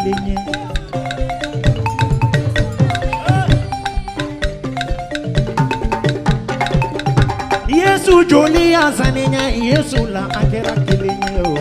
kelenye. Yesu joli azaninya Yesu la akera kelenye o.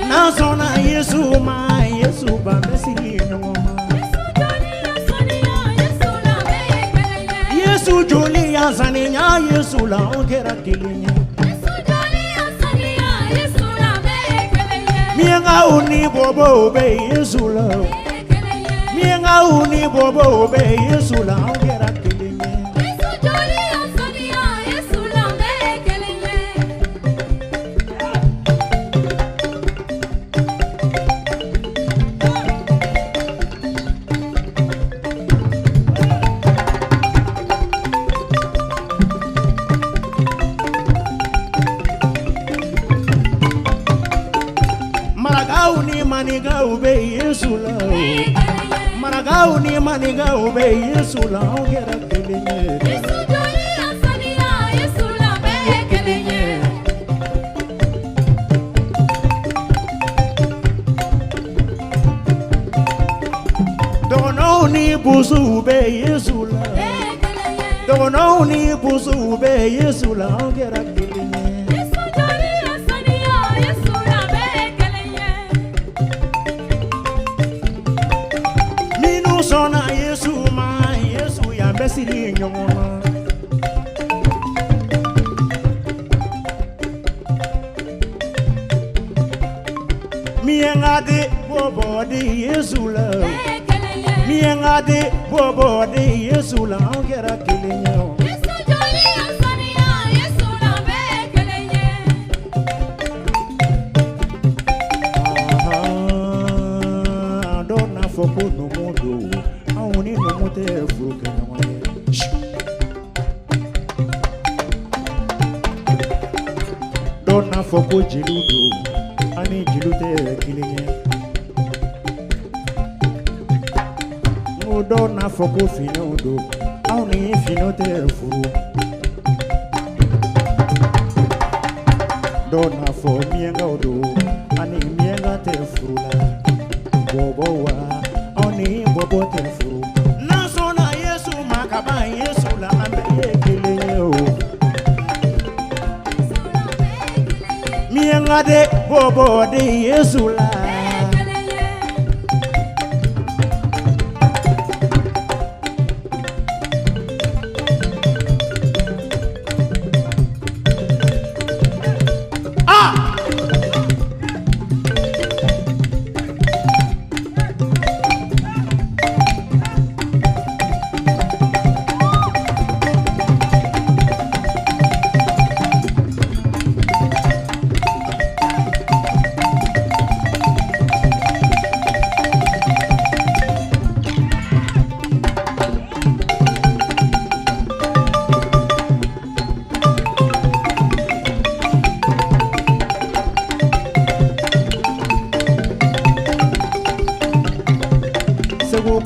Nazona Yesu ma Yesu ba mesili nyoma. Yesu joli azaninya Yesu la akera kelenye. Mienga uni bobo be Yesu la. Mienga uni bobo be Yesu la akera kelenye. Maniga ube Yesu la, maraga uni maniga ube Yesu la, ongera kelenye. Yesu joli asania Yesu la be kelenye. Dono ni busu ube Yesu la, dono ni busu ube Yesu la, ongera kelenye. Sona Yesu ma Yesu ya besili nyoma. Mienga de bobo de Yesu la. Mienga de bobo de Yesu la ongera kelenye. Yesu joli asania Yesu la be kelenye. Dona foko no mundo. Auni no mote fuke na mwe. Dona foko jiludo. Ani jilute kilinye. Dona foko finodo. Auni finote furu. Dona fo mienga odo. Ani mienga te furula. Bobo wa. Oni bobo te furu. Nazona Yesu makaba Yesu la ambe kelenye o. Mienga de bobo de Yesu la.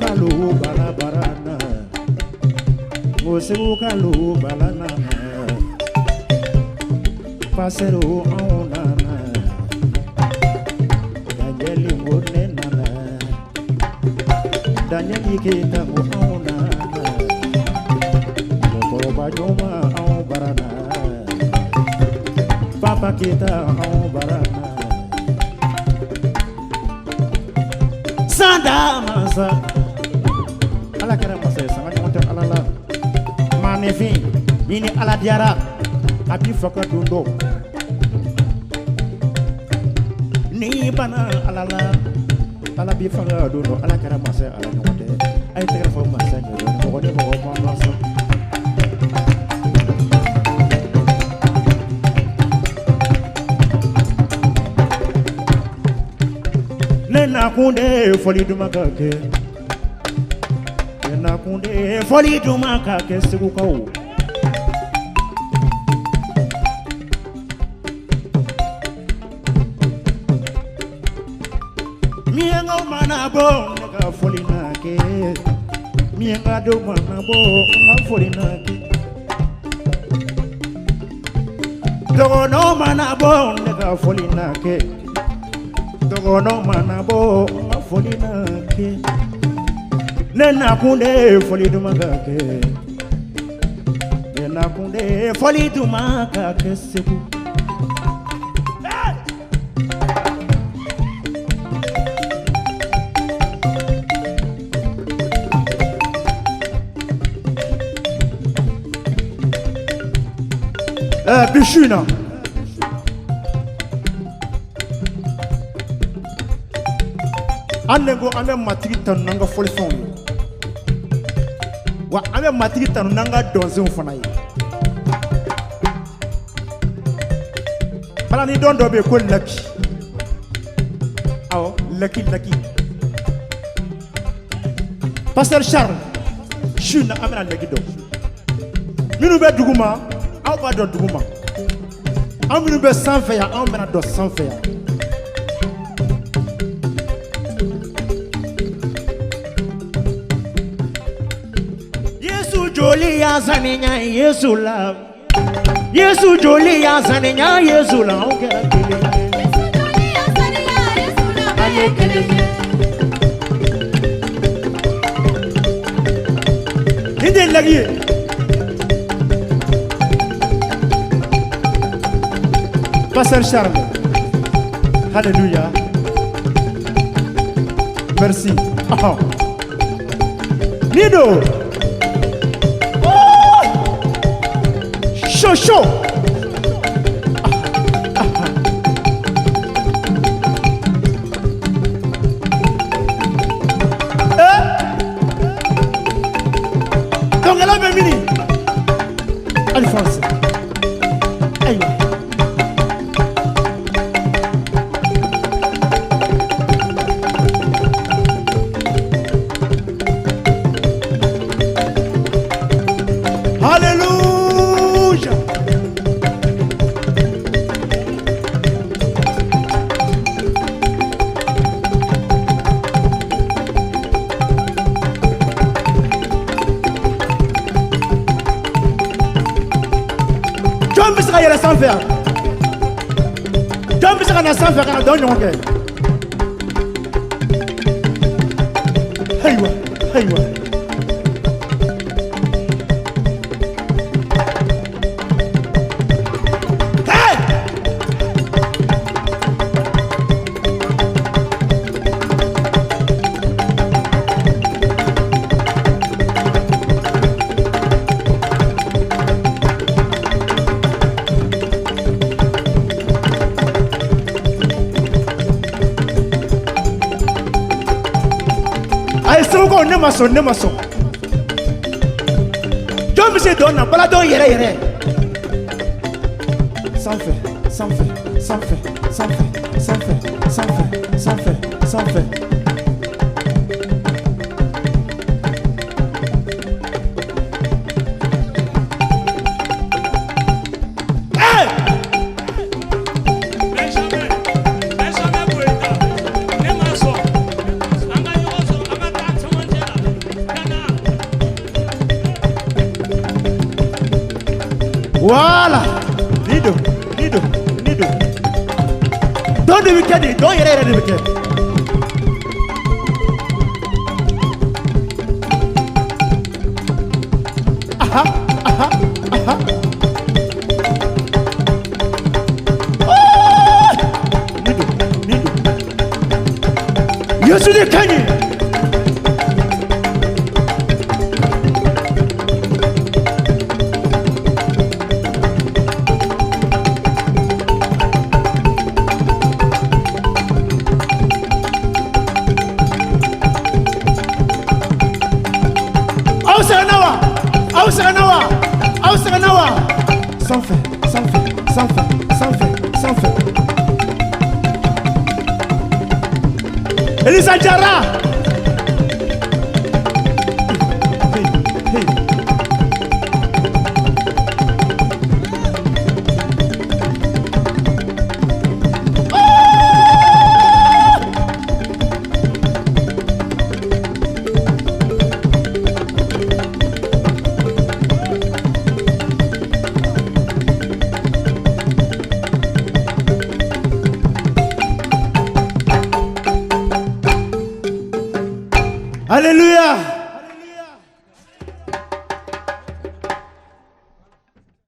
Kalu bala barana, Moseu kalu balana, Pasero aunana, Danieli monenana, Danieli kita aunana, Mokoroba nyoma au barana, Papa kita au barana, Sanda masa. Ala kara masa sangat monter alala manefi ini ala diara abi faka dundo ni bana alala ala bi faka dundo ala kara masa ala monter ay tegra fo masa ko de mo masa nena kunde foli dumakake na kunde foli dumaka kesigu kau mienga mana bo nega foli nake mienga do mana bo nga foli nake dono mana bo nega foli nake Togono manabo mafolina ke. Nena kunde foli dumagake. Nena kunde foli dumagake seku. Bichuna. Anego ame matri tanu nanga foli fon. Wa ame matri tanu nanga donze fona yi. Bala ni don do be ko lucky. Aw, lucky. Pasteur Charles, shuna amena lucky do. Minu be duguma, aw ba do duguma. Am minu be sanfɛ ya, aw mena do sanfɛ ya. Joli ya zaninya Yesu la. Yesu joli ya zaninya Yesu la. Yesu joli ya zaninya Yesu la. Ayekeleye. Inde lagi. Pasteur Charles. Alléluia. Merci. Oh. Nido. Show. Donc elle a même mini. Alphonse. Aïe. Alléluia. Il y a la sans faire. Tom bisa kana sans faire kana don nyonge. Haywa. Hey! Ne maçon. Dieu me s'est donné, voilà donc yere. Sans fait. Voilà. Nido. Don't do wicked. Don't hear the wicked. Aha. Oh! Nido. You should have Kenny. Ausanawa. Sans fait. Elisa Jara. Hey. Alléluia.